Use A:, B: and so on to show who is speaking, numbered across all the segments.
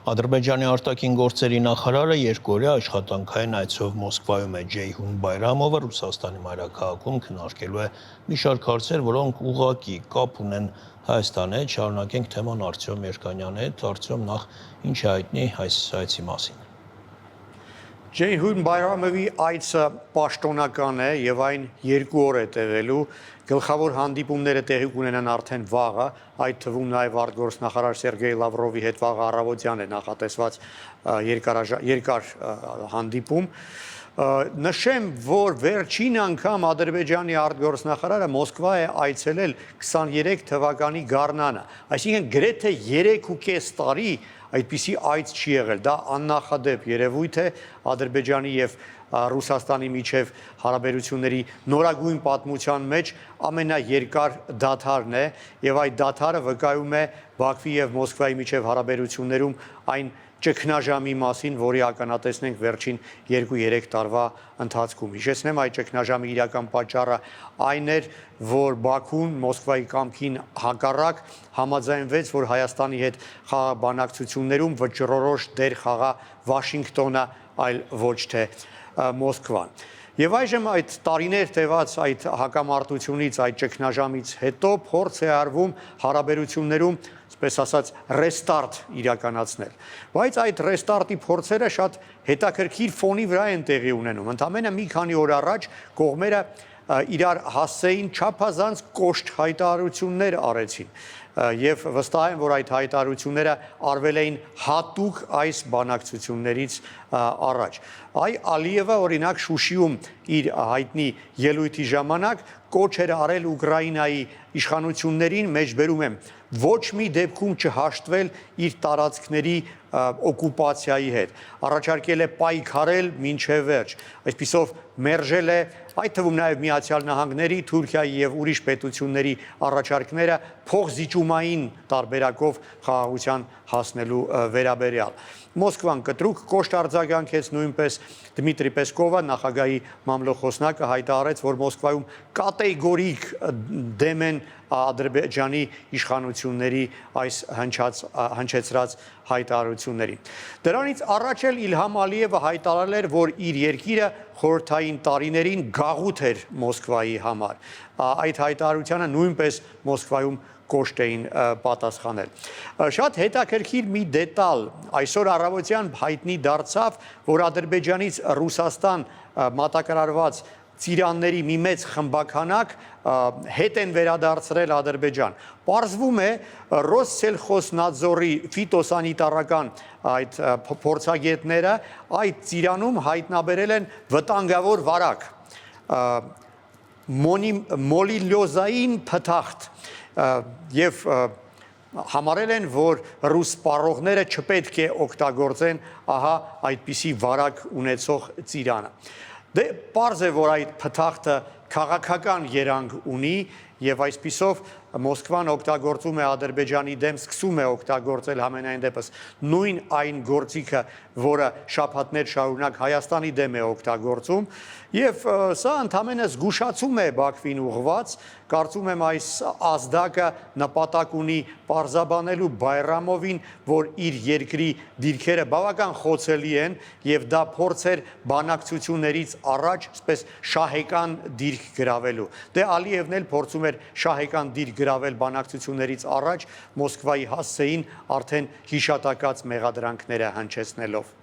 A: Ադրբեջանի արտաքին գործերի նախարարը երկօրյա աշխատանքային այցով Մոսկվայում է Ջեյհուն Բայրամովը Ռուսաստանի մայրաքաղաքում քննարկելու է մի շարք հարցեր, որոնք ուղղակի կապ ունեն Հայաստանի հետ։ Շարունակենք թեման Արտյոմ Երկանյանի հետ։ Արտյոմ, նախ ինչ է հայտնի այս այցի մասին։
B: Ջեյհուն Բայրամովի այցը պաշտոնական է եւ այն 2 օր է տևելու։ Գլխավոր հանդիպումները տեղի կունենան արդեն վաղը, այդ թվում նաև արտգործնախարար Սերգեյ Լավրովի հետ վաղը առավոտյան է նախատեսված երկար հանդիպում։ Նշեմ, որ վերջին անգամ Ադրբեջանի արտգործնախարարը Մոսկվա է այցելել 23 թվականի գարնանը, այսինքն գրեթե 3.5 տարի այդպիսի այց չի եղել, դա աննախադեպ երևույթ է Ադրբեջանի եւ Ռուսաստանի միջև հարաբերությունների նորագույն պատմության մեջ ամենաերկար դադարն է եւ այդ դադարը վկայում է Բաքվի եւ Մոսկվայի միջև հարաբերություններում այն ճգնաժամի մասին, որի ականատեսնենք վերջին 2-3 տարվա ընթացքում։ Հիշեցնեմ, այդ ճգնաժամի իրական պատճառը այն էր, որ Բաքուն Մոսկվայի կամքին հակառակ համաձայնվեց, որ Հայաստանի հետ խաղաբանակցություններում վճռորոշ դեր խաղա Վաշինգտոնը, այլ ոչ թե Մոսկվան։ Եվ այժմ այդ տարիներ տևած այդ հակամարտությունից, այդ ճգնաժամից հետո փորձ է արվում հարաբերություններում, այսպես ասած, ռեստարտ իրականացնել։ Բայց այդ ռեստարտի փորձերը շատ հետաքրքիր ֆոնի վրա են տեղի ունենում։ Ընդամենը մի քանի օր առաջ կողմերը իրար հասցեին չափազանց կոշտ հայտարարություններ արեցին եւ վստահ եմ, որ այդ հայտարարությունները արվել էին հատուկ այս բանակցություններից առաջ։ Ալիևը օրինակ Շուշիում իր հայտնի ելույթի ժամանակ կոչ էր արել Ուկրաինայի իշխանություններին, մեջբերում եմ, ոչ մի դեպքում չհաշտվել իր տարածքների օկուպացիայի հետ, առաջարկել է պայքարել մինչև վերջ, այսպիսով մերժել է այդ թվում նաև Միացյալ Նահանգների, Թուրքիայի եւ ուրիշ պետությունների առաջարկները փոխզիջումային տարբերակով խաղաղության հասնելու վերաբերյալ։ Մոսկվան կտրուկ կոշտ արձագանքեց, նույնպես Դմիտրի Պեսկովը, նախագահի մամլոխոսնակը հայտարարեց, որ Մոսկվայում կատեգորիկ դեմ են Ադրբեջանի իշխանությունների այս հնչեցրած հայտարարություններին։ Դրանից առաջ էլ Իլհամ Ալիևը հայտարարել էր, որ իր երկիրը խորհրդային տարիներին գաղութ էր Մոսկվայի համար։ Այդ հայտարարությանը նույնպես Մոսկվայում կոշտ էին պատասխանել։ Շատ հետաքրքիր մի դետալ այսօր առավոտյան հայտնի դարձավ, որ Ադրբեջանից Ռուսաստան մատակարարված ծիրանների մի մեծ խմբականակ հետ են վերադարձրել Ադրբեջան։ Պարզվում է Ռոսսելխոզնադզորի ֆիտոսանիտարական այդ փորձագետները այդ ծիրանում հայտնաբերել են վտանգավոր վարակ, մոլիլյոզային փթախտ եւ համարել են, որ ռուս սպառողները չպետք է օգտագործեն ահա այդպիսի վարակ ունեցող ծիրանը։ Դե պարզ է, որ այդ փթախտը քաղաքական երանգ ունի եւ այսպիսով Մոսկվան օգտագործում է Ադրբեջանի դեմ, սկսում է օգտագործել համենայն դեպս նույն այն գործիքը, որը շաբաթներ շարունակ Հայաստանի դեմ է օգտագործում եւ սա ընդհանրապես զգուշացում է Բաքվին ուղղված, կարծում եմ այս ազդակը նպատակ ունի պարզաբանելու Բայրամովին, որ իր երկրի դիրքերը բավական խոցելի են եւ դա փորձ էր բանակցություններից առաջ, այսպես շահեկան դիրք գրավելու։ Դե Ալիևն էլ փորձում էր շահեկան դիրք գրավել բանակցություններից առաջ Մոսկվայի հասցեին արդեն հիշատակած մեղադրանքները հնչեցնելով։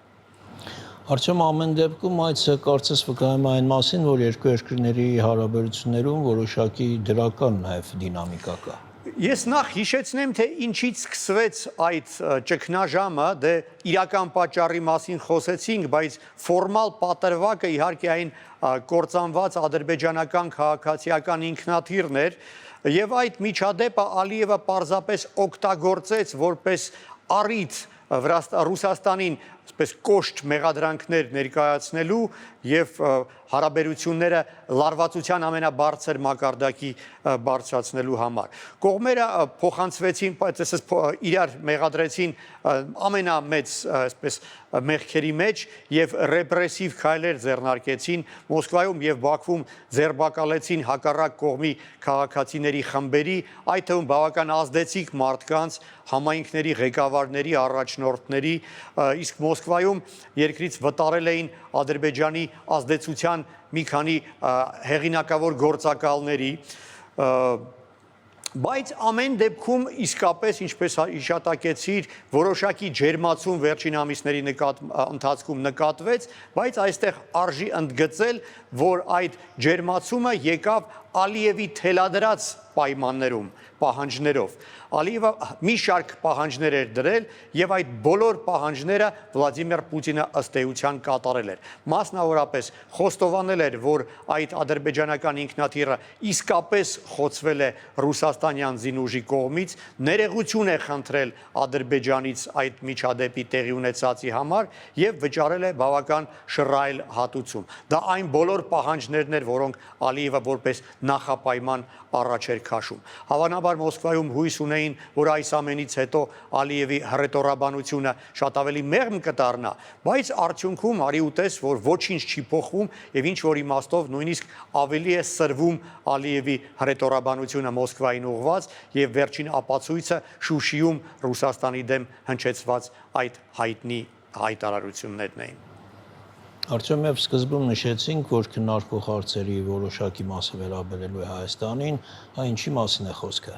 A: Արտյոմ, ամեն դեպքում այցը կարծես վկայում է այն մասին, որ երկու երկրների հարաբերություններում որոշակի դրական նաև դինամիկա կա։
B: Ես նախ հիշեցնեմ, թե ինչից սկսվեց այդ ճգնաժամը, դե իրական պատճառի մասին խոսեցինք, բայց ֆորմալ պատրվակը իհարկե այն կործանված ադրբեջանական քաղաքացիական ինքնաթիռն էր, եւ այդ միջադեպը Ալիևը պարզապես օգտագործեց որպես առիթ Ռուսաստանին այսպես կոշտ մեղադրանքներ ներկայացնելու եւ հարաբերությունները լարվածության ամենաբարձր մակարդակի բարձրացնելու համար։ Կողմերը փոխանցվեցին, այսպես իրար մեղադրեցին ամենամեծ այսպես մեղքերի մեջ եւ ռեպրեսիվ քայլեր ձեռնարկեցին Մոսկվայում եւ Բաքվում ձերբակալեցին հակառակ կողմի քաղաքացիների խմբերի, այդ թվում բավական ազդեցիկ մարդկանց, համայնքների ղեկավարների, առաջնորդների, իսկ Մոսկվայում երկրից վտարել էին Ադրբեջանի ազդեցության մի քանի հեղինակավոր գործակալների, բայց ամեն դեպքում իսկապես ինչպես հիշատակեցիր որոշակի ջերմացում վերջին ամիսների ընթացքում նկատվեց, բայց այստեղ արժի ընդգծել, որ այդ ջերմացումը եկավ Ալիևի թելադրած պայմաններում, պահանջներով։ Ալիևը մի շարք պահանջներ էր դրել եւ այդ բոլոր պահանջները Վլադիմիր Պուտինը ըստ էության կատարել էր։ Մասնավորապես խոստովանել էր, որ այդ ադրբեջանական ինքնաթիռը իսկապես խոցվել է ռուսաստանյան զինուժի կողմից, ներողություն է խնդրել Ադրբեջանից այդ միջադեպի տեղի ունեցածի համար եւ վճարել է բավական շռայլ հատուցում։ Դա այն բոլոր պահանջներն էր, որոնք Ալիևը որպես նախապայման առաջ էր քաշում։ Հավանաբար Մոսկվայում հույս ունեին, որ այս ամենից հետո Ալիևի հռետորաբանությունը շատ ավելի մեղմ կդառնա, բայց արդյունքում արի ուտես, որ ոչինչ չի փոխվում եւ ինչ որ իմաստով նույնիսկ ավելի է սրվում Ալիևի հռետորաբանությունը Մոսկվային ուղղված եւ վերջին ապացույցը Շուշիում Ռուսաստանի դեմ հնչեցված այդ հայտնի հայտարարություններն էին։
A: Արդյոք մենք սկզբում նշեցինք, որ քննարկվող հարցերի որոշակի մասը վերաբերելու է Հայաստանին, ինչի մասին է խոսքը։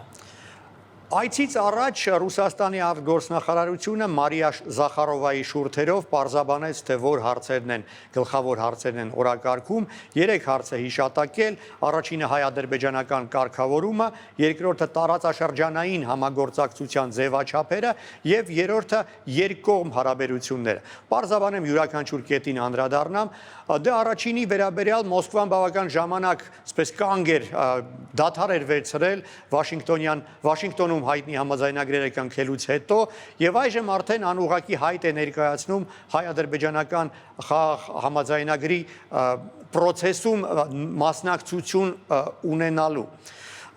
B: Այցից առաջ Ռուսաստանի արտգործնախարարությունը Մարիա Զախարովայի շուրթերով պարզաբանեց, թե որ հարցերն են, գլխավոր հարցերն են օրակարգում, 3 հարց է հիշատակել, առաջինը հայ-ադրբեջանական կարգավորումը, երկրորդը տարածաշրջանային համագործակցության ձևաչափերը եւ երրորդը երկկողմ հարաբերությունները։ Պարզաբանեմ յուրաքանչյուր կետին անդրադառնամ, դե առաջինի վերաբերյալ Մոսկվան բավական ժամանակ, այսպես կանգ էր, դադար էր վերցրել Վաշինգտոնում հայտնի համաձայնագրերը կնքելուց հետո եւ այժմ արդեն անուղղակի հայտ է ներկայացնում հայ-ադրբեջանական համաձայնագրի process-ում մասնակցություն ունենալու։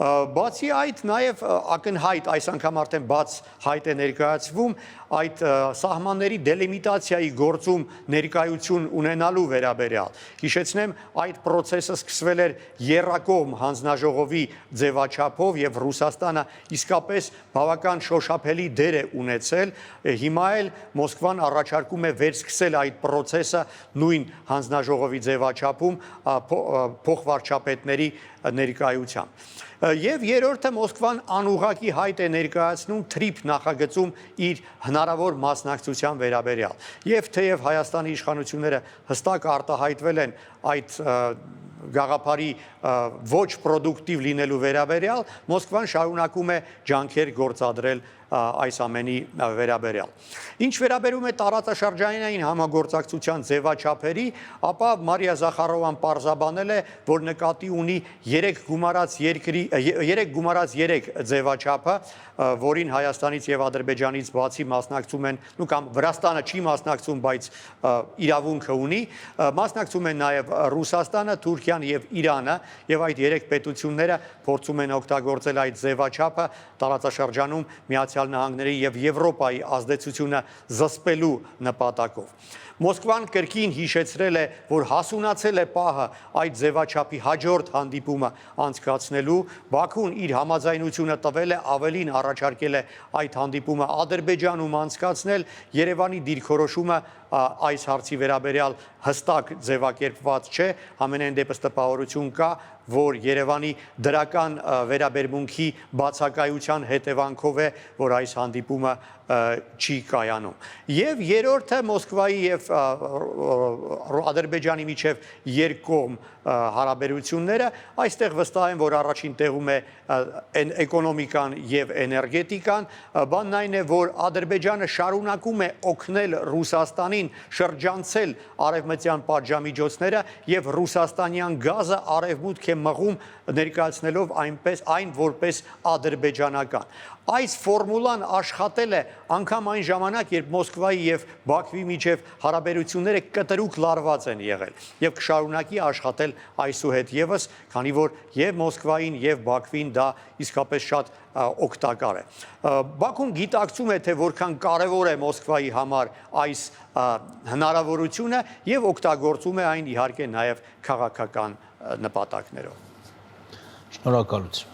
B: Բացի այդ նաև ակնհայտ այս անգամ արդեն բաց հայտ է ներկայացվում այդ սահմանների դելիմիտացիայի գործում ներկայություն ունենալու վերաբերյալ։ Հիշեցնեմ, այդ process-ը սկսվել էր եռակողմ հանձնաժողովի ձևաչափով եւ Ռուսաստանը իսկապես բավական շոշափելի դեր է ունեցել։ Հիմա էլ Մոսկվան առաջարկում է վերսկսել այդ process-ը նույն հանձնաժողովի ձևաչափում փոխվարչապետների ներկայությամբ։ Եվ երրորդը Մոսկվան անուղղակի հայտ է ներկայացնում թրիփ նախագծում իր հնարավոր մասնակցության վերաբերյալ։ Եվ թեև Հայաստանի իշխանությունները հստակ արտահայտվել են այդ գաղափարի ոչ պրոդուկտիվ լինելու վերաբերյալ, Մոսկվան շարունակում է ջանքեր գործադրել այս ամենի վերաբերյալ։ Ինչ վերաբերում է տարածաշրջանային համագործակցության ձևաչափերի, ապա Մարիա Զախարովան պարզաբանել է, որ նկատի ունի 3 գումարած 3 ձևաչափը, որին Հայաստանից եւ Ադրբեջանից բացի մասնակցում են, կամ Վրաստանը չի մասնակցում, բայց իրավունքը ունի, մասնակցում են նաեւ Ռուսաստանը, Թուրքիան եւ Իրանը, եւ այդ 3 պետությունները փորձում են օգտագործել այդ ձևաչափը տարածաշրջանում Միացյալ Նահանգների եւ Եվրոպայի ազդեցությունը զսպելու նպատակով։ Մոսկվան կրկին հիշեցրել է, որ հասունացել է պահը այդ ձևաչափի հաջորդ հանդիպումը անցկացնելու, Բաքուն իր համաձայնությունը տվել է, ավելին առաջարկել է այդ հանդիպումը Ադրբեջանում անցկացնել, Երևանի դիրքորոշումը այս հարցի վերաբերյալ հստակ ձևակերպված չէ, ամենայն դեպս տպավորություն կա, որ Երևանի դրական վերաբերմունքի բացակայության հետևանքով է, որ այս հանդիպումը չի կայանում։ Եվ երրորդը Մոսկվայի եւ Ադրբեջանի միջև երկկողմ հարաբերությունները, այստեղ վստահ եմ, որ առաջին տեղում է էկոնոմիկան եւ էներգետիկան, բանն այն է, որ Ադրբեջանը շարունակում է օգնել Ռուսաստանին շրջանցել արևմտյան պատժամիջոցները եւ ռուսաստանյան գազը արևմուտք է մղում ներկայացնելով այն որպես ադրբեջանական։ Այս ֆորմուլան աշխատել է անգամ այն ժամանակ, երբ Մոսկվայի եւ Բաքվի միջև հարաբերությունները կտրուկ լարված են եղել եւ կշարունակի աշխատել այսուհետ եւս, քանի որ եւ Մոսկվային եւ Բաքվին դա իսկապես շատ օգտակար է։ Բաքուն գիտակցում է, թե որքան կարևոր է Մոսկվայի համար այս հնարավորությունը եւ օգտագործում է այն իհարկե նաեւ քաղաքական նպատակներով։
A: Շնորհակալություն։